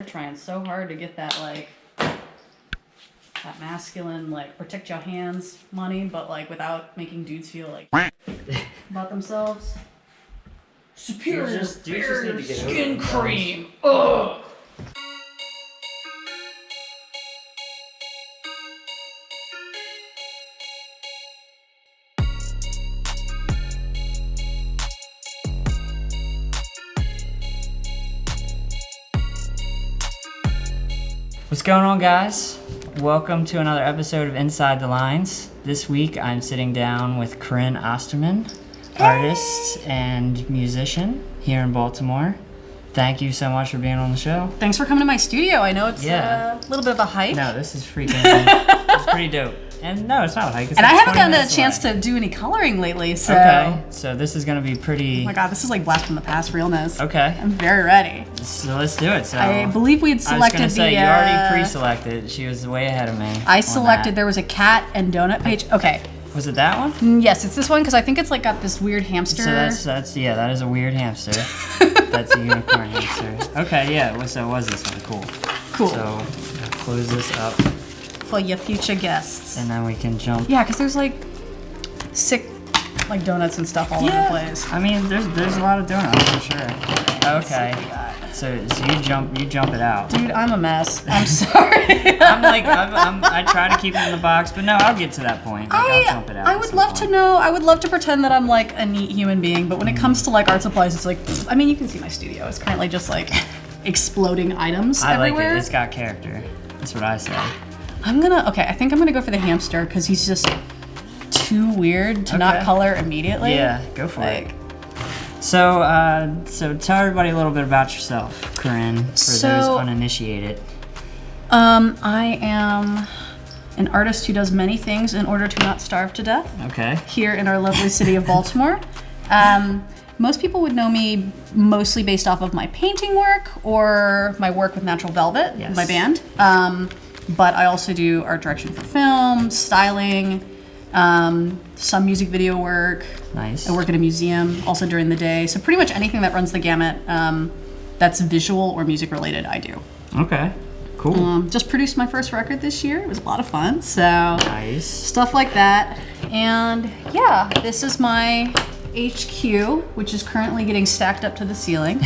Trying so hard to get that like that masculine like protect your hands money, but like without making dudes feel like about themselves. Superior skin cream. Ugh. What's going on, guys? Welcome to another episode of Inside the Lines. This week I'm sitting down with Corynne Ostermann, artist and musician here in Baltimore. Thank you so much for being on the show. Thanks for coming to my studio. I know it's a little bit of a hike. No, this is freaking it's pretty dope. And no, it's not a hike. And I haven't gotten a chance to do any coloring lately, so... Okay, so this is going to be pretty... Oh my god, this is like blast from the past realness. Okay. I'm very ready. So let's do it. So I believe we had selected I was going to say, you already pre-selected. She was way ahead of me. I selected, there was a cat and donut page. Okay. Was it that one? Yes, it's this one because I think it's like got this weird hamster. So that's yeah, that is a weird hamster. That's a unicorn hamster. Okay, yeah, so it was this one. Cool. Cool. So I'll close this up. For your future guests. And then we can jump. Yeah, because there's like sick like donuts and stuff all over the place. I mean, there's a lot of donuts for sure. Okay. So you jump it out. Dude, I'm a mess. I'm sorry. I try to keep it in the box, but no, I'll get to that point. Like, I'll jump it out. I would love to know. I would love to pretend that I'm like a neat human being, but when it comes to like art supplies, it's like, I mean, you can see my studio. It's currently just like exploding items everywhere. I like it. It's got character. That's what I say. I think I'm gonna go for the hamster because he's just too weird to not color immediately. Yeah, go for it. So tell everybody a little bit about yourself, Corynne, for those uninitiated. I am an artist who does many things in order to not starve to death. Okay. Here in our lovely city of Baltimore. Most people would know me mostly based off of my painting work or my work with Natural Velvet, my band. But I also do art direction for film, styling, some music video work. Nice. I work at a museum also during the day. So pretty much anything that runs the gamut that's visual or music related, I do. Okay, cool. Just produced my first record this year. It was a lot of fun. So nice. Stuff like that. And yeah, this is my HQ, which is currently getting stacked up to the ceiling.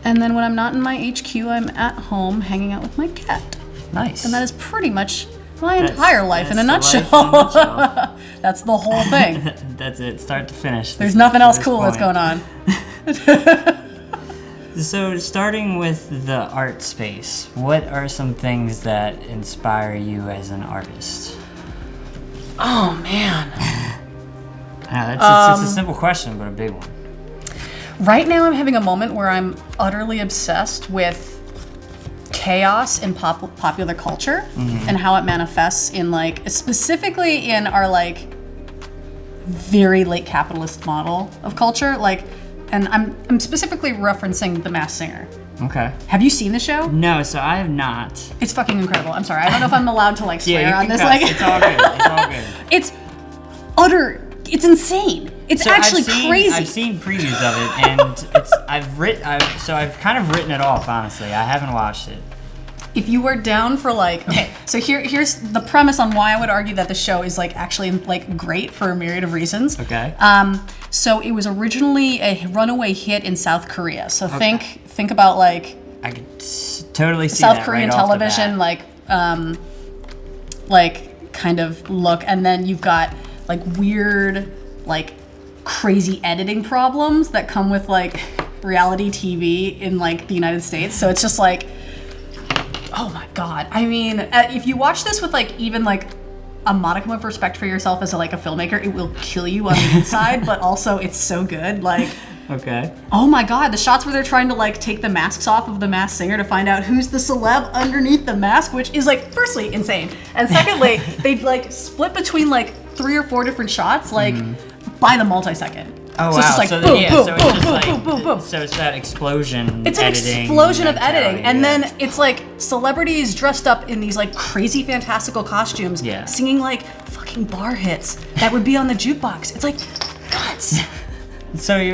And then when I'm not in my HQ, I'm at home hanging out with my cat. Nice. And that is pretty much my entire life in a nutshell. That's the whole thing. That's it, start to finish. There's nothing else cool that's going on. So starting with the art space, what are some things that inspire you as an artist? Oh man. It's a simple question, but a big one. Right now I'm having a moment where I'm utterly obsessed with chaos in popular culture and how it manifests in like, specifically in our like very late capitalist model of culture. Like, and I'm specifically referencing The Masked Singer. Okay. Have you seen the show? No, so I have not. It's fucking incredible. I'm sorry. I don't know if I'm allowed to like swear on this. Like, it's all good. It's all good. It's insane. It's actually crazy. I've seen previews of it, and I've kind of written it off. Honestly, I haven't watched it. If you were down for like, okay, so here's the premise on why I would argue that the show is like actually like great for a myriad of reasons. Okay. So it was originally a runaway hit in South Korea. So think about like I could totally see South that Korean right television, like kind of look, and then you've got like weird, like crazy editing problems that come with like reality TV in like the United States. So it's just like, oh my god. I mean, if you watch this with like even like a modicum of respect for yourself as a filmmaker, it will kill you on the inside, but also it's so good. Like, okay. Oh my god, the shots where they're trying to like take the masks off of the Masked Singer to find out who's the celeb underneath the mask, which is like firstly insane. And secondly, they've like split between like 3 or 4 different shots, like by the multi-second. Oh so wow! It's just like so boom, boom, so boom, it's just boom, like, boom, boom, boom. So it's that explosion. It's an explosion of editing, and then it's like celebrities dressed up in these like crazy fantastical costumes, singing like fucking bar hits that would be on the jukebox. It's like nuts. So we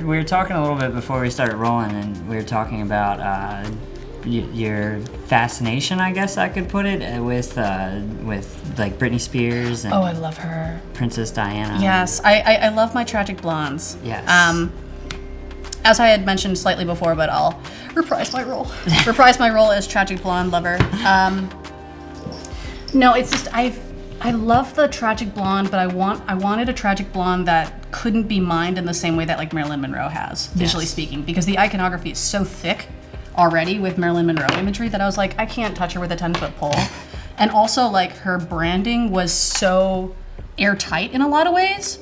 were talking a little bit before we started rolling, and we were talking about your fascination, I guess I could put it, with like Britney Spears and I love her. Princess Diana. Yes, I love my tragic blondes. Yes. As I had mentioned slightly before, but I'll reprise my role. Reprise my role as tragic blonde lover. No, it's just I love the tragic blonde, but I wanted a tragic blonde that couldn't be mined in the same way that like Marilyn Monroe has, visually speaking, because the iconography is so thick already with Marilyn Monroe imagery that I was like, I can't touch her with a 10-foot pole. And also like her branding was so airtight in a lot of ways.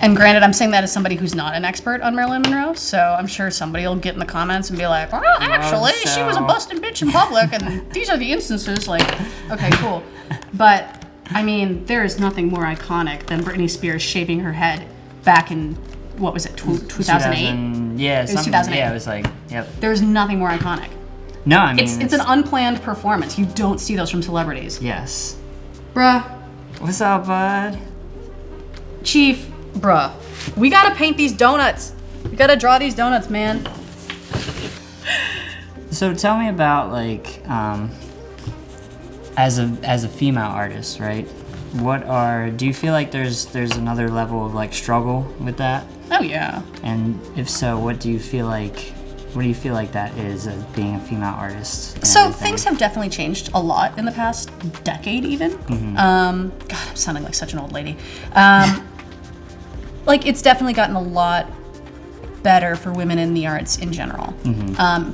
And granted, I'm saying that as somebody who's not an expert on Marilyn Monroe, so I'm sure somebody will get in the comments and be like, well, actually, she was a busted bitch in public, and these are the instances, like, okay, cool. But, I mean, there is nothing more iconic than Britney Spears shaving her head back in, what was it, 2008? Yeah, it was 2008. Yeah, it was like, yep. There's nothing more iconic. No, I mean... It's an unplanned performance. You don't see those from celebrities. Yes. Bruh. What's up, bud? Chief. Bruh, we gotta paint these donuts. We gotta draw these donuts, man. So tell me about like, as a female artist, right? Do you feel like there's another level of like struggle with that? Oh yeah. And if so, what do you feel like that is as being a female artist? So things have definitely changed a lot in the past decade, even. God, I'm sounding like such an old lady. Like, it's definitely gotten a lot better for women in the arts in general.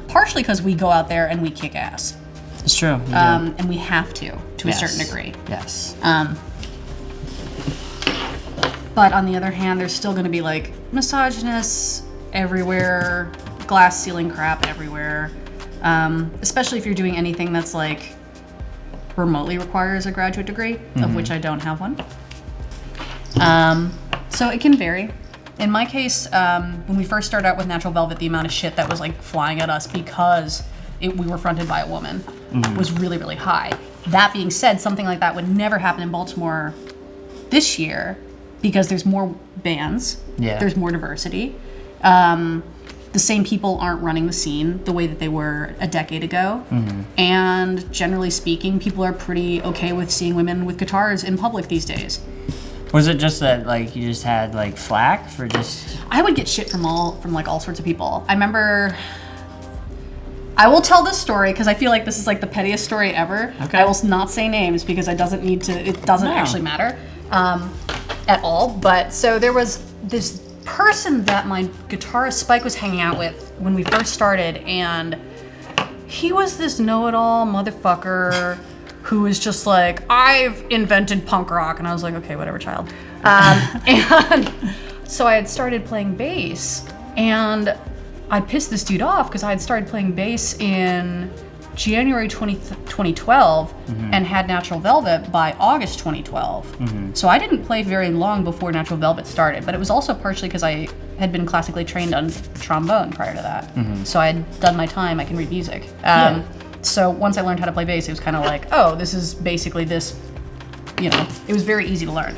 Partially because we go out there and we kick ass. It's true. And we have to a certain degree. Yes. But on the other hand, there's still going to be, like, misogynists everywhere, glass ceiling crap everywhere. Especially if you're doing anything that's, like, remotely requires a graduate degree, of which I don't have one. So it can vary. In my case, when we first started out with Natural Velvet, the amount of shit that was like flying at us because we were fronted by a woman was really, really high. That being said, something like that would never happen in Baltimore this year because there's more bands, there's more diversity. The same people aren't running the scene the way that they were a decade ago. And generally speaking, people are pretty okay with seeing women with guitars in public these days. Was it just that like you just had like flack for just? I would get shit from like all sorts of people. I remember. I will tell this story because I feel like this is like the pettiest story ever. Okay. I will not say names because it doesn't actually matter at all. But so there was this person that my guitarist Spike was hanging out with when we first started, and he was this know-it-all motherfucker. Who was just like, I've invented punk rock. And I was like, okay, whatever, child. And so I had started playing bass. And I pissed this dude off because I had started playing bass in January 2012 and had Natural Velvet by August 2012. So I didn't play very long before Natural Velvet started. But it was also partially because I had been classically trained on trombone prior to that. So I had done my time, I can read music. So once I learned how to play bass, it was kind of like, oh, this is basically this, it was very easy to learn.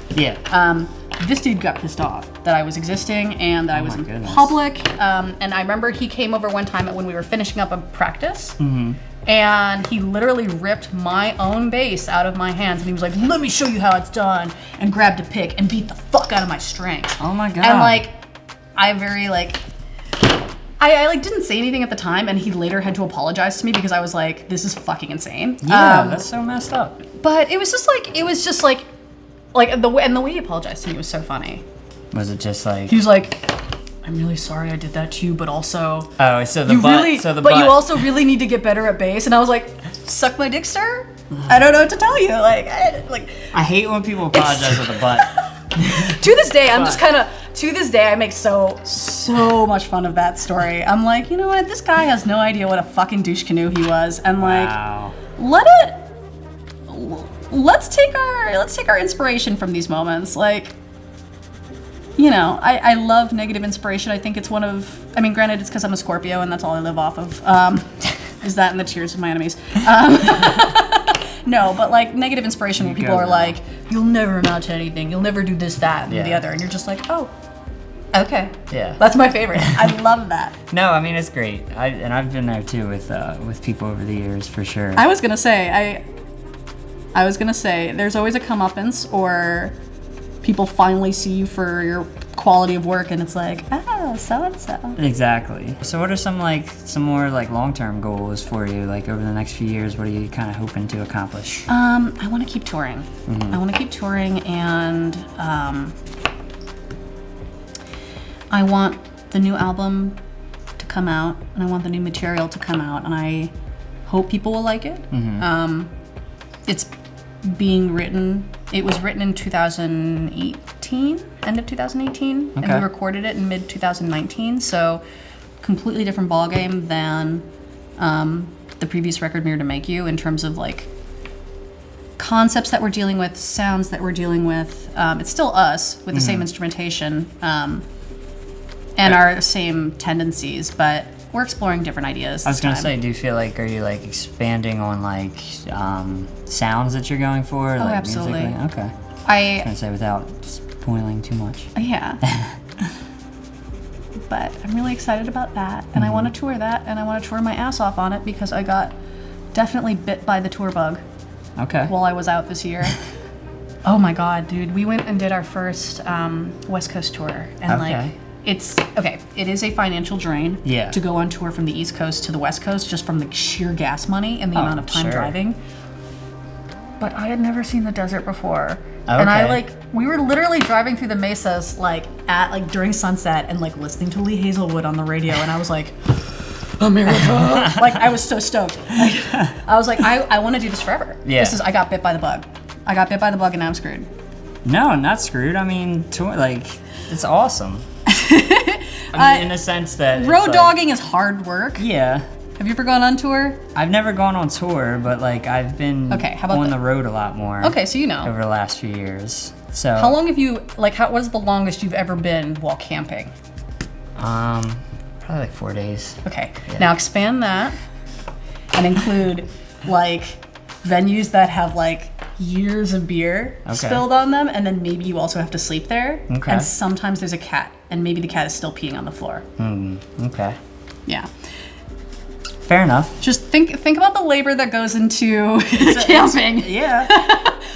This dude got pissed off that I was existing and that I was in public. And I remember he came over one time when we were finishing up a practice and he literally ripped my own bass out of my hands and he was like, let me show you how it's done, and grabbed a pick and beat the fuck out of my strings. Oh my God. And like, I very like, I didn't say anything at the time, and he later had to apologize to me because I was like, "This is fucking insane." Yeah, that's so messed up. But it was just like the way he apologized to me was so funny. Was it just like he was like, "I'm really sorry I did that to you, but also you also really need to get better at bass." And I was like, "Suck my dick, sir." I don't know what to tell you. I hate when people apologize with a butt. To this day, I make so much fun of that story. I'm like, you know what? This guy has no idea what a fucking douche canoe he was, and like, let's take our inspiration from these moments. Like, I love negative inspiration. I think it's granted, it's because I'm a Scorpio and that's all I live off of. Is that and the tears of my enemies. No, but like negative inspiration when people are like, you'll never amount to anything. You'll never do this, that, and the other. And you're just like, oh, okay. Yeah. That's my favorite. I love that. No, I mean, it's great. I've been there too with people over the years, for sure. I was gonna say, there's always a comeuppance, or people finally see you for your quality of work, and it's like, oh, so and so. Exactly. So what are some more like long-term goals for you? Like over the next few years, what are you kind of hoping to accomplish? I want to keep touring. I want to keep touring, and I want the new album to come out, and I want the new material to come out, and I hope people will like it. It's being written. It was written in 2018, end of 2018, and we recorded it in mid 2019. So, completely different ballgame than the previous record, Mirror to Make You, in terms of like concepts that we're dealing with, sounds that we're dealing with. It's still us with the same instrumentation and our same tendencies, but we're exploring different ideas. I was gonna say, do you feel like, are you like expanding on like sounds that you're going for? Oh, like absolutely. Musically? Okay. I was gonna say without spoiling too much. Yeah. But I'm really excited about that, and I want to tour that, and I want to tour my ass off on it, because I got definitely bit by the tour bug. Okay. While I was out this year. Oh my god, dude. We went and did our first West Coast tour, and it is a financial drain to go on tour from the East Coast to the West Coast, just from the sheer gas money and the amount of time driving. But I had never seen the desert before. And we were literally driving through the mesas during sunset, and like listening to Lee Hazelwood on the radio, and I was like, America. Like, I was so stoked. Like, I was like, I want to do this forever. Yeah. I got bit by the bug. I got bit by the bug, and now I'm screwed. No, not screwed. I mean, it's awesome. I mean, in a sense that road dogging is hard work. Yeah. Have you ever gone on tour? I've never gone on tour, but like I've been on the road a lot more. Okay, so you know. Over the last few years. So. How long have you what is the longest you've ever been while camping? Probably like 4 days. Okay. Yeah. Now expand that and include like venues that have like years of beer spilled on them, and then maybe you also have to sleep there. Okay. And sometimes there's a cat, and maybe the cat is still peeing on the floor. Okay. Yeah. Fair enough. Just think about the labor that goes into camping.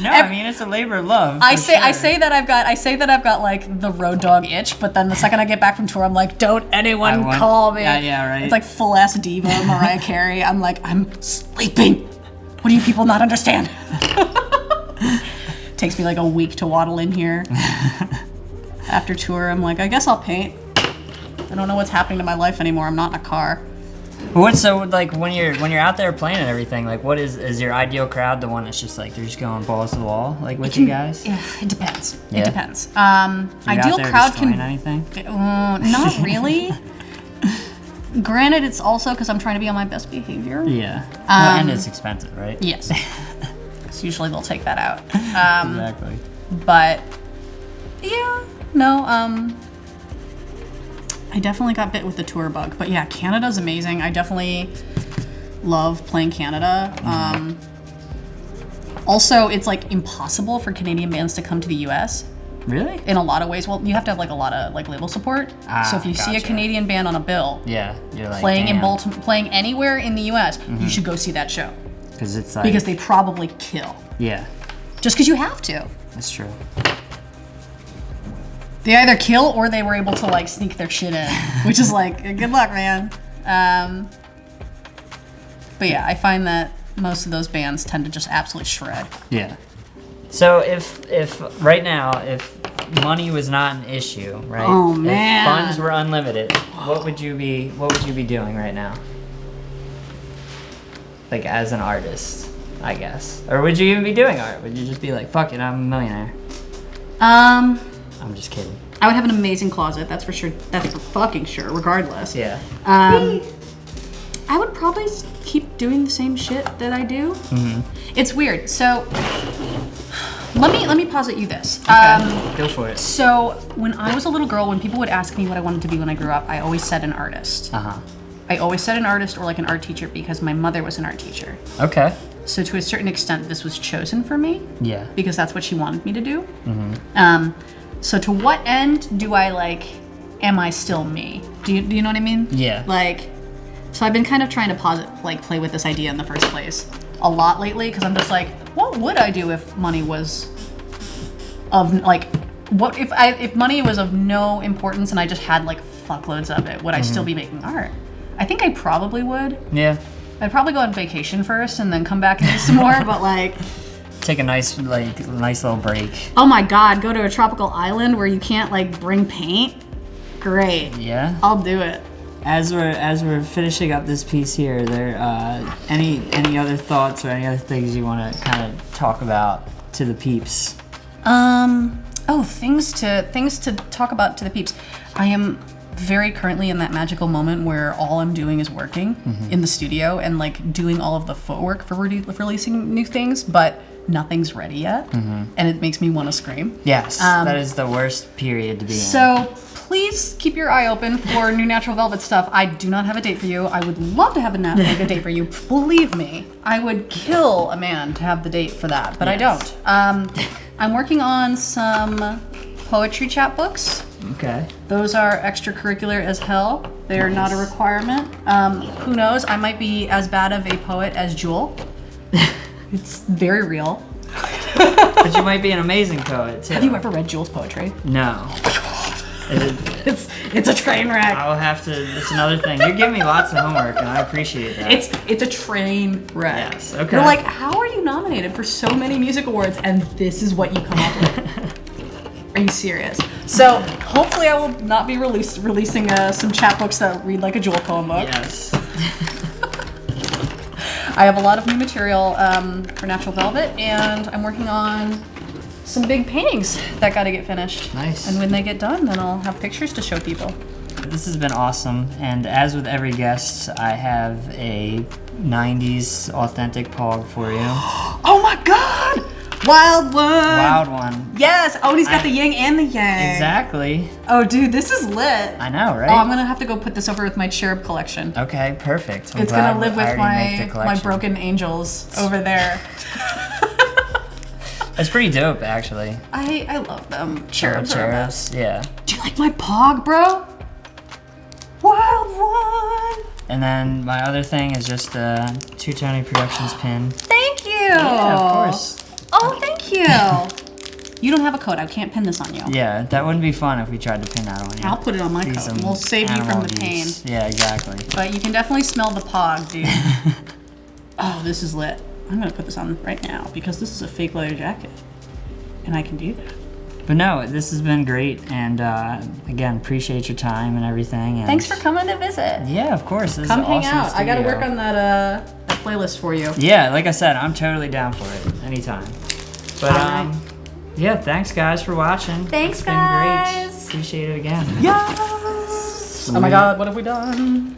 No, I mean, it's a labor of love. I say that I've got like the road dog itch, but then the second I get back from tour, I'm like, don't anyone call me. Yeah, right. It's like full ass diva Mariah Carey. I'm like, I'm sleeping. What do you people not understand? Takes me like a week to waddle in here. After tour, I'm like, I guess I'll paint. I don't know what's happening to my life anymore. I'm not in a car. When you're out there playing and everything, like what is your ideal crowd? The one that's just like they're just going balls to the wall, like with you guys? Yeah, it depends. Yeah. It depends. Ideal crowd can anything? Not really. Granted, it's also because I'm trying to be on my best behavior. Yeah. And it's expensive, right? Yes. So usually they'll take that out. Exactly. But yeah, no. I definitely got bit with the tour bug, but yeah, Canada's amazing. I definitely love playing Canada. Also, it's like impossible for Canadian bands to come to the US. Really? In a lot of ways. Well, you have to have like a lot of like label support. So if you see a Canadian band on a bill, you're like playing in Baltimore, playing anywhere in the US, you should go see that show. Because they probably kill. Yeah. Just because you have to. That's true. They either kill or they were able to like sneak their shit in, which is like, good luck, man. But yeah, I find that most of those bands tend to just absolutely shred. Yeah. So if right now, if money was not an issue, right? Oh man. If funds were unlimited, what would you be doing right now? Like as an artist, I guess. Or would you even be doing art? Would you just be like, fuck it, I'm a millionaire? I'm just kidding. I would have an amazing closet, that's for sure. That's for fucking sure, regardless. Yeah. I would probably keep doing the same shit that I do. It's weird. So let me posit you this. Okay. Go for it. So when I was a little girl, when people would ask me what I wanted to be when I grew up, I always said an artist. I always said an artist or like an art teacher because my mother was an art teacher. Okay. So to a certain extent, this was chosen for me Yeah. because that's what she wanted me to do. Mm-hmm. So to what end do I like, am I still me? Do you know what I mean? Yeah. Like, so I've been kind of trying to play with this idea in the first place a lot lately, because I'm just like, what would I do if money was of, like, what if money was of no importance and I just had like fuckloads of it, would I still be making art? I think I probably would. Yeah. I'd probably go on vacation first and then come back and do some more, but like, Take a nice little break. oh my god, go to a tropical island where you can't like bring paint? Great. Yeah. I'll do it. As we're finishing up this piece here, there any other thoughts or any other things you want to kind of talk about to the peeps? Things to talk about to the peeps. I am very currently in that magical moment where all I'm doing is working in the studio and like doing all of the footwork for releasing new things, but nothing's ready yet, and it makes me want to scream. Yes, that is the worst period to be in. So please keep your eye open for new Natural Velvet stuff. I do not have a date for you. I would love to have a date for you. Believe me, I would kill a man to have the date for that, but Yes. I don't. I'm working on some poetry chapbooks. Okay. Those are extracurricular as hell. They are not a requirement. Who knows? I might be as bad of a poet as Jewel. It's very real. But you might be an amazing poet too. Have you ever read Jewel's poetry? No. It's a train wreck. I'll have to. It's another thing. You give me lots of homework, and I appreciate that. It's a train wreck. Yes, okay. You're like, how are you nominated for so many music awards and this is what you come up with? Are you serious? So hopefully I will not be releasing some chapbooks that read like a Jewel poem book. Yes. I have a lot of new material for Natural Velvet, and I'm working on some big paintings that got to get finished. Nice. And when they get done, then I'll have pictures to show people. This has been awesome, and as with every guest, I have a 90s authentic pog for you. Oh my god! Wild one! Wild one. Yes! Oh, and he's got the yin and the yang. Exactly. Oh, dude, this is lit. I know, right? Oh, I'm gonna have to go put this over with my cherub collection. Okay, perfect. It's gonna live with my broken angels over there. It's pretty dope, actually. I love them. Cherubs are a mess. Yeah. Do you like my pog, bro? Wild one! And then my other thing is just a Two Tony Productions pin. Thank you! Yeah, of course. Oh, thank you! You don't have a coat. I can't pin this on you. Yeah, that wouldn't be fun if we tried to pin that on you. I'll put it on my coat. Some We'll save you from the pain. abuse. Yeah, exactly. But you can definitely smell the pog, dude. Oh, this is lit. I'm gonna put this on right now because this is a fake leather jacket. And I can do that. But no, this has been great, and again, appreciate your time and everything. And Thanks for coming to visit. Yeah, of course. This Come is hang awesome out. I gotta studio. work on that playlist for you. Yeah, like I said, I'm totally down for it anytime. But Alright. yeah, thanks guys for watching. Thanks, It's been guys. great. Appreciate it again. Yes! Oh my god, what have we done?